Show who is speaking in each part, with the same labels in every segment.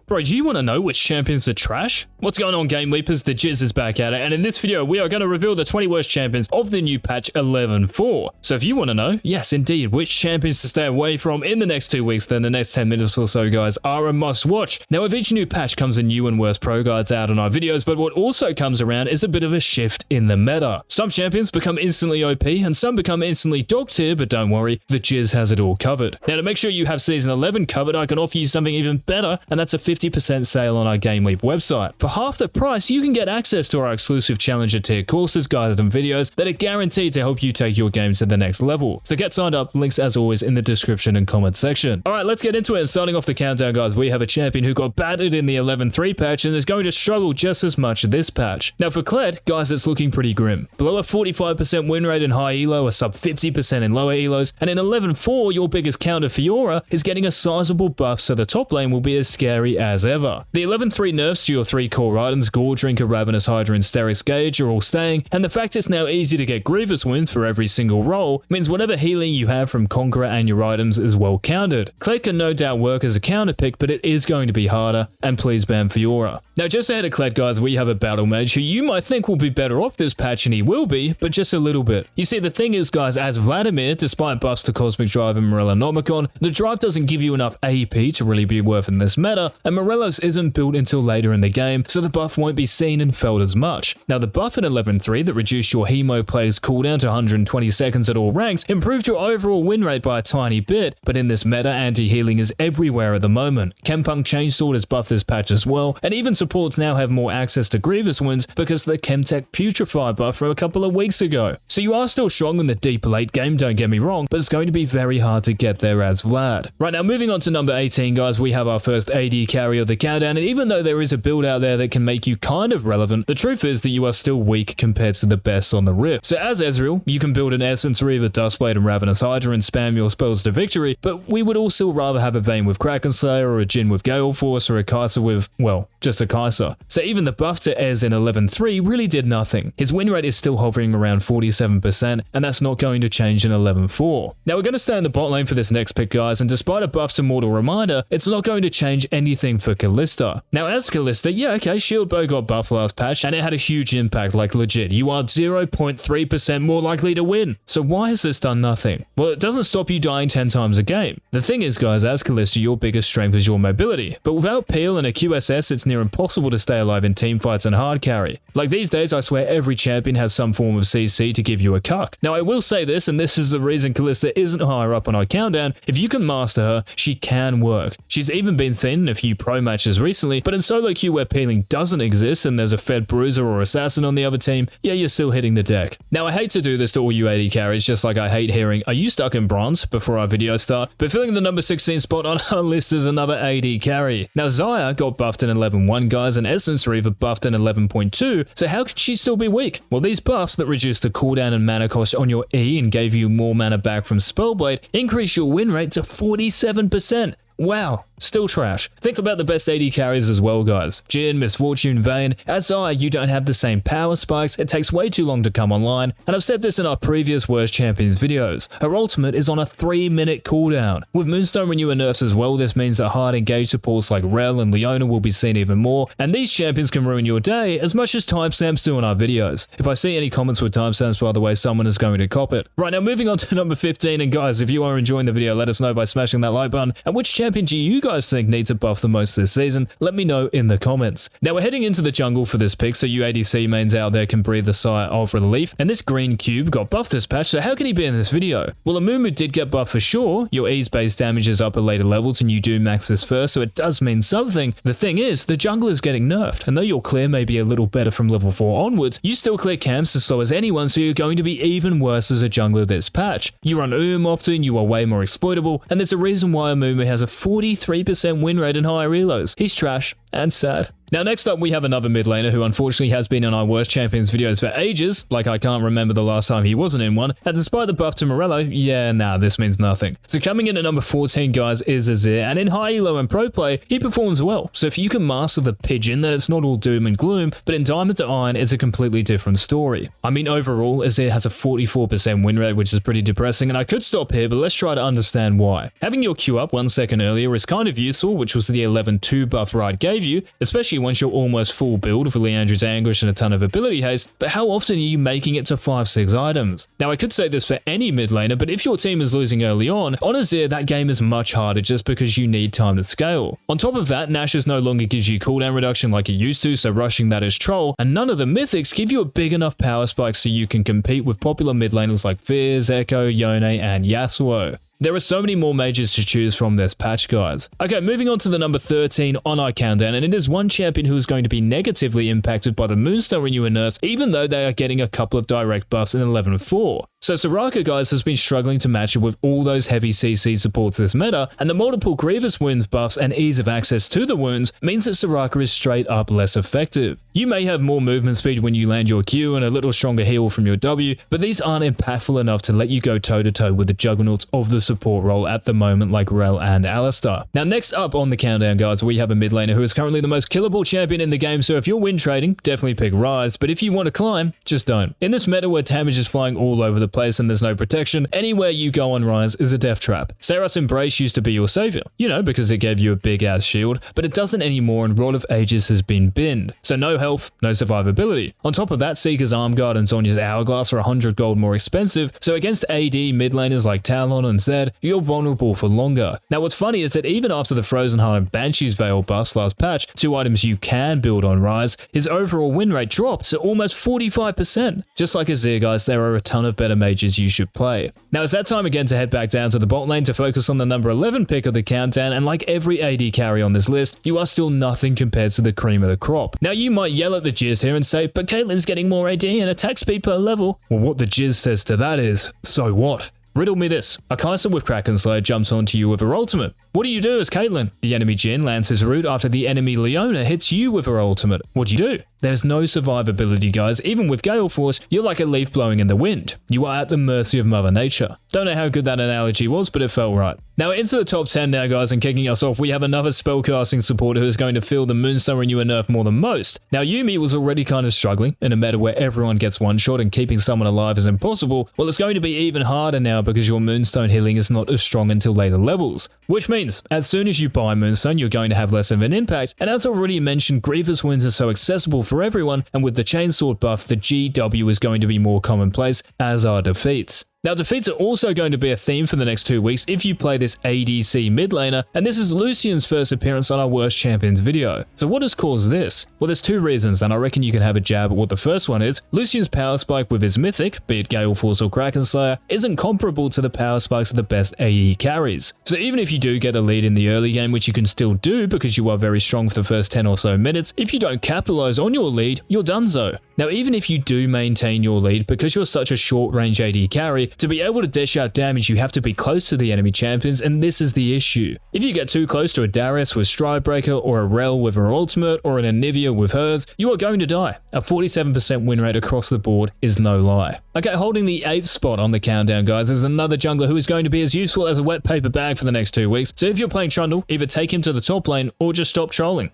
Speaker 1: Bro, do you want to know which champions are trash? What's going on, GameLeapers? The Jizz is back at it, and in this video, we are going to reveal the 20 worst champions of the new patch 11.4. So if you want to know, yes, indeed, which champions to stay away from in the next 2 weeks, then the next 10 minutes or so, guys, are a must-watch. Now, with each new patch comes a new and worse pro guides out on our videos, but what also comes around is a bit of a shift in the meta. Some champions become instantly OP, and some become instantly dog tier, but don't worry, the Jizz has it all covered. Now, to make sure you have Season 11 covered, I can offer you something even better, and that's a 50% sale on our GameLeap website. For half the price, you can get access to our exclusive Challenger tier courses, guides, and videos that are guaranteed to help you take your game to the next level. So get signed up, links as always in the description and comment section. Alright, let's get into it, and starting off the countdown, guys, we have a champion who got battered in the 11.3 patch and is going to struggle just as much this patch. Now for Kled, guys, it's looking pretty grim. Below a 45% win rate in high elo, a sub 50% in lower elos, and in 11.4, your biggest counter Fiora is getting a sizable buff, so the top lane will be as scary as ever. The 11.3 nerfs to your 3 core items, Gore Drinker, Ravenous Hydra, and Steris Gauge are all staying, and the fact it's now easy to get Grievous wins for every single role means whatever healing you have from Conqueror and your items is well countered. Kled can no doubt work as a counter pick, but it is going to be harder, and please ban Fiora. Now just ahead of Kled, guys, we have a battle mage who you might think will be better off this patch, and he will be, but just a little bit. You see, the thing is, guys, as VLADIMIR, despite buffs to Cosmic Drive and Morello Nomicon, the drive doesn't give you enough AP to really be worth in this meta, and Morello's isn't built until later in the game, so the buff won't be seen and felt as much. Now the buff in 11.3 that reduced your Hemo player's cooldown to 120 seconds at all ranks improved your overall win rate by a tiny bit, but in this meta, anti-healing is everywhere at the moment. Chempunk Chainsword has buffed this patch as well, and even supports now have more access to Grievous wins because of the Chemtech Putrefy buff from a couple of weeks ago. So you are still strong in the deep late game, don't get me wrong, but it's going to be very hard to get there as Vlad. Right, now moving on to number 18, guys, we have our first AD carry of the countdown, and even though there is a build out there that can make you kind of relevant, the truth is that you are still weak compared to the best on the Rift. So as EZREAL, you can build an Essence Reaver, Duskblade, and Ravenous Hydra and spam your spells to victory, but we would all still rather have a Vayne with Kraken Slayer, or a Jhin with Gale Force, or a Kai'Sa with, well, just a Kai'Sa. So even the buff to Ez in 11.3 really did nothing. His win rate is still hovering around 47%, and that's not going to change in 11.4. Now we're going to stay in the bot lane for this next pick, guys, and despite a buff to Mortal Reminder, it's not going to change anything for KALISTA. Now as KALISTA, yeah, okay, Shield Bow got buffed last patch, and it had a huge impact, like legit. You are 0.3% more likely to win. So why has this done nothing? Well, it doesn't stop you dying 10 times a game. The thing is, guys, as KALISTA, your biggest strength is your mobility, but without Peel and a QSS, it's near impossible to stay alive in teamfights and hard carry. Like these days, I swear every champion has some form of CC to give you a cuck. Now I will say this, and this is the reason KALISTA isn't higher up on our countdown, if you can master her, she can work. She's even been seen in a few pro matches recently, but in solo queue where peeling doesn't exist and there's a fed bruiser or assassin on the other team, yeah, you're still hitting the deck. Now I hate to do this to all you AD carries, just like I hate hearing, are you stuck in bronze before our video start? But filling the number 16 spot on our list is another AD carry. Now Xayah got buffed in 11.1, guys, and Essence Reaver buffed in 11.2, so how could she still be weak? Well, these buffs that reduced the cooldown and mana cost on your E and gave you more mana back from Spellblade increased your win rate to 47%. Wow, still trash. Think about the best AD carries as well, guys. Jhin, Misfortune, Vayne. As you don't have the same power spikes, it takes way too long to come online, and I've said this in our previous Worst Champions videos. Her ultimate is on a 3-minute cooldown. With Moonstone Renewer nerfs as well, this means that hard engaged supports like Rel and Leona will be seen even more, and these champions can ruin your day as much as timestamps do on our videos. If I see any comments with timestamps, by the way, someone is going to cop it. Right, now moving on to number 15, and guys, if you are enjoying the video, let us know by smashing that like button, and which champion do you guys think needs a buff the most this season? Let me know in the comments. Now we're heading into the jungle for this pick, so you ADC mains out there can breathe a sigh of relief, and this green cube got buffed this patch, so how can he be in this video? Well, Amumu did get buffed for sure. Your E's base damage is up at later levels, and you do max this first, so it does mean something. The thing is, the jungle is getting nerfed, and though your clear may be a little better from level 4 onwards, you still clear camps as slow as anyone, so you're going to be even worse as a jungler this patch. You run often, you are way more exploitable, and there's a reason why Amumu has a 43% win rate in higher elos. He's trash and sad. Now next up we have another mid laner who unfortunately has been in our worst champions videos for ages, like I can't remember the last time he wasn't in one, and despite the buff to Morello, yeah, nah, this means nothing. So coming in at number 14 guys is AZIR, and in high elo and pro play, he performs well. So if you can master the pigeon, then it's not all doom and gloom, but in Diamond to Iron, it's a completely different story. I mean overall, AZIR has a 44% win rate, which is pretty depressing, and I could stop here, but let's try to understand why. Having your Q up 1 second earlier is kind of useful, which was the 11-2 buff RYZE gave you, especially once you're almost full build for Leandre's Anguish and a ton of ability haste, but how often are you making it to 5-6 items? Now I could say this for any mid laner, but if your team is losing early on AZIR that game is much harder just because you need time to scale. On top of that, Nash's no longer gives you cooldown reduction like it used to, so rushing that is troll, and none of the mythics give you a big enough power spike so you can compete with popular mid laners like Fizz, Echo, Yone, and Yasuo. There are so many more mages to choose from this patch, guys. Okay, moving on to the number 13 on our countdown, and it is one champion who is going to be negatively impacted by the Moonstone Renewer nerfs, even though they are getting a couple of direct buffs in 11-4. So SORAKA, guys, has been struggling to match it with all those heavy CC supports this meta, and the multiple Grievous wounds buffs and ease of access to the wounds means that SORAKA is straight up less effective. You may have more movement speed when you land your Q and a little stronger heal from your W, but these aren't impactful enough to let you go toe-to-toe with the juggernauts of the support role at the moment like Rel and Alistar. Now next up on the countdown, guys, we have a mid laner who is currently the most killable champion in the game, so if you're win trading, definitely pick RYZE, but if you want to climb, just don't. In this meta where damage is flying all over the place and there's no protection, anywhere you go on RYZE is a death trap. Serap's Embrace used to be your savior, you know, because it gave you a big ass shield, but it doesn't anymore and Rod of Ages has been binned, so no health, no survivability. On top of that, Seeker's Arm Guard and Zhonya's Hourglass are 100 gold more expensive, so against AD mid laners like Talon and Zed, you're vulnerable for longer. Now what's funny is that even after the Frozen Heart and Banshee's Veil buffs last patch, 2 items you can build on RYZE, his overall win rate dropped to almost 45%. Just like AZIR, guys, there are a ton of better mages you should play. Now it's that time again to head back down to the bot lane to focus on the number 11 pick of the countdown, and like every AD carry on this list, you are still nothing compared to the cream of the crop. Now you might yell at the Jizz here and say, but CAITLYN's getting more AD and attack speed per level. Well, what the Jizz says to that is, so what? Riddle me this. A Kai'Sa with Kraken Slayer jumps onto you with her ultimate. What do you do as CAITLYN? The enemy Jhin lands his root after the enemy Leona hits you with her ultimate. What do you do? There's no survivability, guys. Even with Gale Force, you're like a leaf blowing in the wind. You are at the mercy of Mother Nature. Don't know how good that analogy was, but it felt right. Now into the top 10 now, guys, and kicking us off, we have another spellcasting supporter who is going to feel the Moonstone Renewer nerf more than most. Now YUUMI was already kind of struggling in a meta where everyone gets one shot and keeping someone alive is impossible. Well, it's going to be even harder now because your Moonstone healing is not as strong until later levels. Which means, as soon as you buy Moonstone, you're going to have less of an impact, and as already mentioned, Grievous wounds are so accessible for everyone, and with the Chainsword buff, the GW is going to be more commonplace, as are defeats. Now defeats are also going to be a theme for the next 2 weeks if you play this ADC mid laner, and this is Lucian's first appearance on our Worst Champions video. So what has caused this? Well, there's 2 reasons, and I reckon you can have a jab at what the first one is. Lucian's power spike with his mythic, be it Gale Force or Kraken Slayer, isn't comparable to the power spikes of the best AE carries. So even if you do get a lead in the early game, which you can still do because you are very strong for the first 10 or so minutes, if you don't capitalize on your lead, you're donezo. Now even if you do maintain your lead, because you're such a short range AD carry, to be able to dish out damage you have to be close to the enemy champions, and this is the issue. If you get too close to a Darius with Stridebreaker or a Rel with her ultimate or an Anivia with hers, you are going to die. A 47% win rate across the board is no lie. Okay, holding the 8th spot on the countdown, guys, is another jungler who is going to be as useful as a wet paper bag for the next 2 weeks, so if you're playing Trundle, either take him to the top lane or just stop trolling.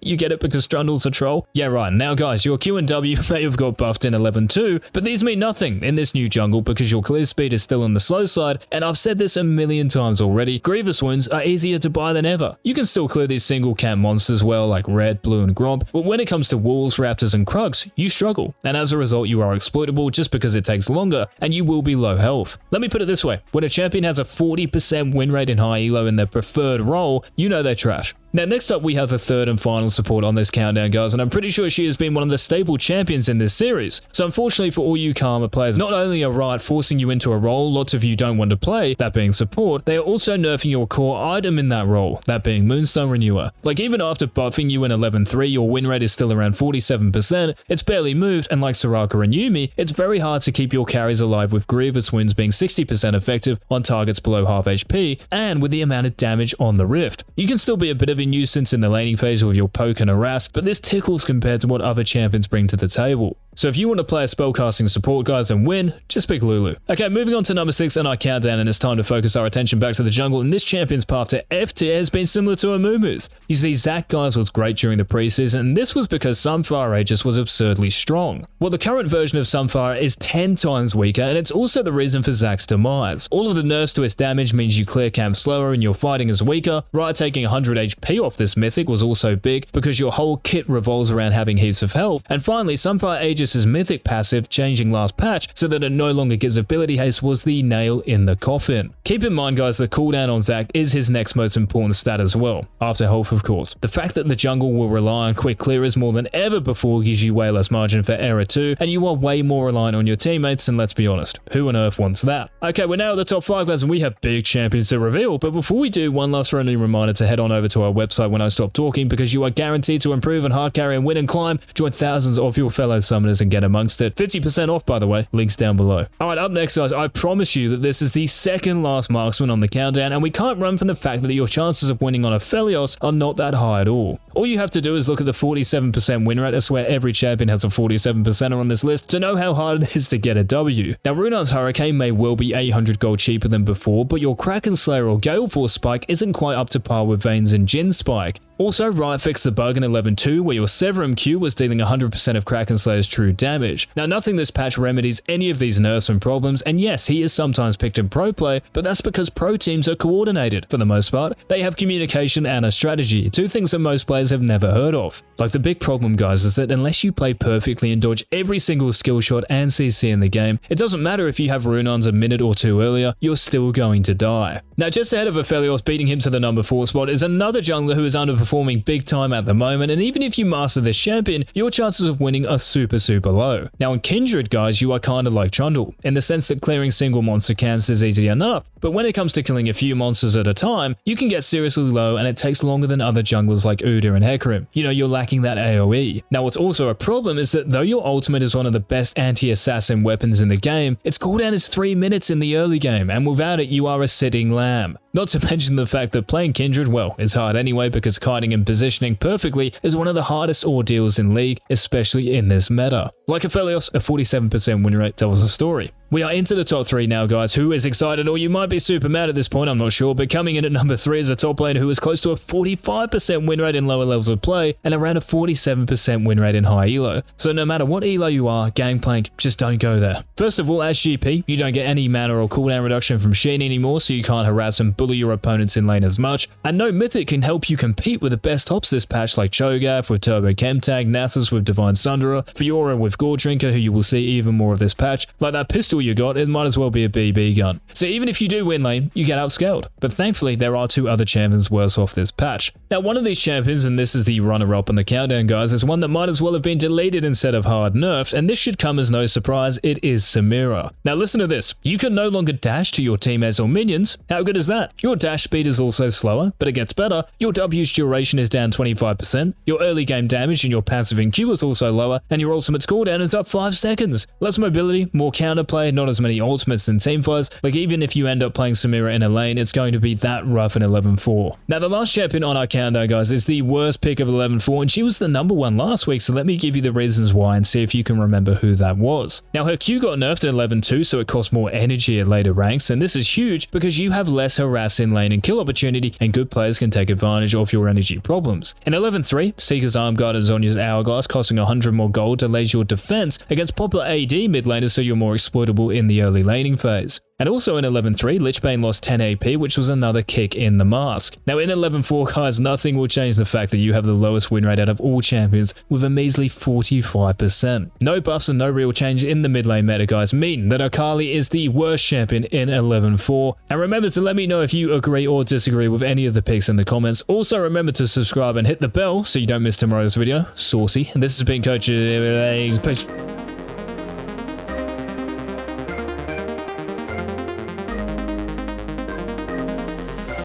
Speaker 1: You get it because Trundle's a troll? Yeah right, now guys, your Q and W may have got buffed in 11-2, but these mean nothing in this new jungle because your clear speed is still on the slow side, and I've said this a million times already, Grievous wounds are easier to buy than ever. You can still clear these single camp monsters well like Red, Blue and Gromp, but when it comes to Wolves, Raptors and Krugs, you struggle, and as a result you are exploitable just because it takes longer and you will be low health. Let me put it this way, when a champion has a 40% win rate in high elo in their preferred role, you know they're trash. Now next up we have the 3rd and final support on this countdown, guys, and I'm pretty sure she has been one of the staple champions in this series. So unfortunately for all you Karma players, not only are RYZE forcing you into a role lots of you don't want to play, that being support, they are also nerfing your core item in that role, that being Moonstone Renewer. Like even after buffing you in 11-3, your win rate is still around 47%, it's barely moved, and like SORAKA and YUUMI, it's very hard to keep your carries alive with Grievous wounds being 60% effective on targets below half HP, and with the amount of damage on the Rift. You can still be a bit of a nuisance in the laning phase with your poke and harass, but this tickles compared to what other champions bring to the table. So if you want to play a spellcasting support, guys, and win, just pick Lulu. Okay, moving on to number 6 in our countdown, and it's time to focus our attention back to the jungle, and this champion's path to F tier has been similar to Amumu's. You see, Zac, guys, was great during the preseason, and this was because Sunfire Aegis was absurdly strong. Well, the current version of Sunfire is 10 times weaker, and it's also the reason for Zac's demise. All of the nerfs to its damage means you clear camp slower and your fighting is weaker. Riot taking 100 HP off this mythic was also big, because your whole kit revolves around having heaps of health. And finally, Sunfire Aegis' mythic passive changing last patch so that it no longer gives ability haste was the nail in the coffin. Keep in mind, guys, the cooldown on Zac is his next most important stat as well, after health of course. The fact that the jungle will rely on quick clearers more than ever before gives you way less margin for error too, and you are way more reliant on your teammates, and let's be honest, who on earth wants that? Okay, we're now at the top 5, guys, and we have big champions to reveal, but before we do, one last friendly reminder to head on over to our website when I stop talking, because you are guaranteed to improve and hard carry and win and climb. Join thousands of your fellow summoners and get amongst it. 50% off, by the way, links down below. Alright, up next, guys, I promise you that this is the second last marksman on the countdown, and we can't run from the fact that your chances of winning on APHELIOS are not that high at all. All you have to do is look at the 47% win rate. I swear every champion has a 47%er on this list to know how hard it is to get a W. Now, Runaan's Hurricane may well be 800 gold cheaper than before, but your Kraken Slayer or Gale Force Spike isn't quite up to par with Vayne's and Jhin Spike. Also, Riot fixed the bug in 11.2 where your Severum Q was dealing 100% of Kraken Slayer's true damage. Now, nothing this patch remedies any of these nerfs and problems, and yes, he is sometimes picked in pro play, but that's because pro teams are coordinated. For the most part, they have communication and a strategy, two things that most players have never heard of. Like, the big problem, guys, is that unless you play perfectly and dodge every single skill shot and CC in the game, it doesn't matter if you have Runaan's a minute or two earlier, you're still going to die. Now, just ahead of APHELIOS beating him to the number 4 spot is another jungler who is underperforming big time at the moment, and even if you master this champion, your chances of winning are super low. Now, in Kindred, guys, you are kinda like Trundle, in the sense that clearing single monster camps is easy enough, but when it comes to killing a few monsters at a time, you can get seriously low, and it takes longer than other junglers like Udyr and Hecarim. You know, you're lacking that AoE. Now, what's also a problem is that though your ultimate is one of the best anti-assassin weapons in the game, its cooldown is 3 minutes in the early game, and without it, you are a sitting lamb. Not to mention the fact that playing Kindred, well, is hard anyway, because kiting and positioning perfectly is one of the hardest ordeals in League, especially in this meta. Like APHELIOS, a 47% win rate tells a story. We are into the top 3 now, guys. Who is excited? Or you might be super mad at this point, I'm not sure, but coming in at number 3 is a top laner who is close to a 45% win rate in lower levels of play and around a 47% win rate in high elo. So no matter what elo you are, Gangplank, just don't go there. First of all, as GP, you don't get any mana or cooldown reduction from Sheen anymore, so you can't harass and bully your opponents in lane as much, and no mythic can help you compete with the best tops this patch like Cho'Gath with Turbo Chemtag, Nasus with Divine Sunderer, Fiora with Gore Drinker, who you will see even more of this patch. Like that pistol you got, it might as well be a BB gun. So even if you do win lane, you get outscaled. But thankfully, there are 2 other champions worse off this patch. Now, one of these champions, and this is the runner-up on the countdown, guys, is one that might as well have been deleted instead of hard nerfed, and this should come as no surprise, it is SAMIRA. Now listen to this, you can no longer dash to your teammates or minions. How good is that? Your dash speed is also slower, but it gets better. Your W's duration is down 25%, your early game damage and your passive and Q is also lower, and your ultimate's cooldown is up 5 seconds. Less mobility, more counterplay, not as many ultimates and teamfights. Like, even if you end up playing SAMIRA in a lane, it's going to be that rough in 11.4. Now, the last champion on our countdown, guys, is the worst pick of 11.4, and she was the number 1 last week, so let me give you the reasons why and see if you can remember who that was. Now, her Q got nerfed in 11.2, so it costs more energy at later ranks, and this is huge because you have less harass in lane and kill opportunity, and good players can take advantage of your energy problems. In 11.3, Seeker's Armguard and Zhonya's Hourglass costing 100 more gold delays your defense against popular AD mid laners, so you're more exploitable in the early laning phase. And also in 11.3, Lichbane lost 10 AP, which was another kick in the mask. Now in 11.4, guys, nothing will change the fact that you have the lowest win rate out of all champions with a measly 45%. No buffs and no real change in the mid lane meta, guys, mean that Akali is the worst champion in 11.4. And remember to let me know if you agree or disagree with any of the picks in the comments. Also remember to subscribe and hit the bell so you don't miss tomorrow's video. Saucy. And this has been Coach.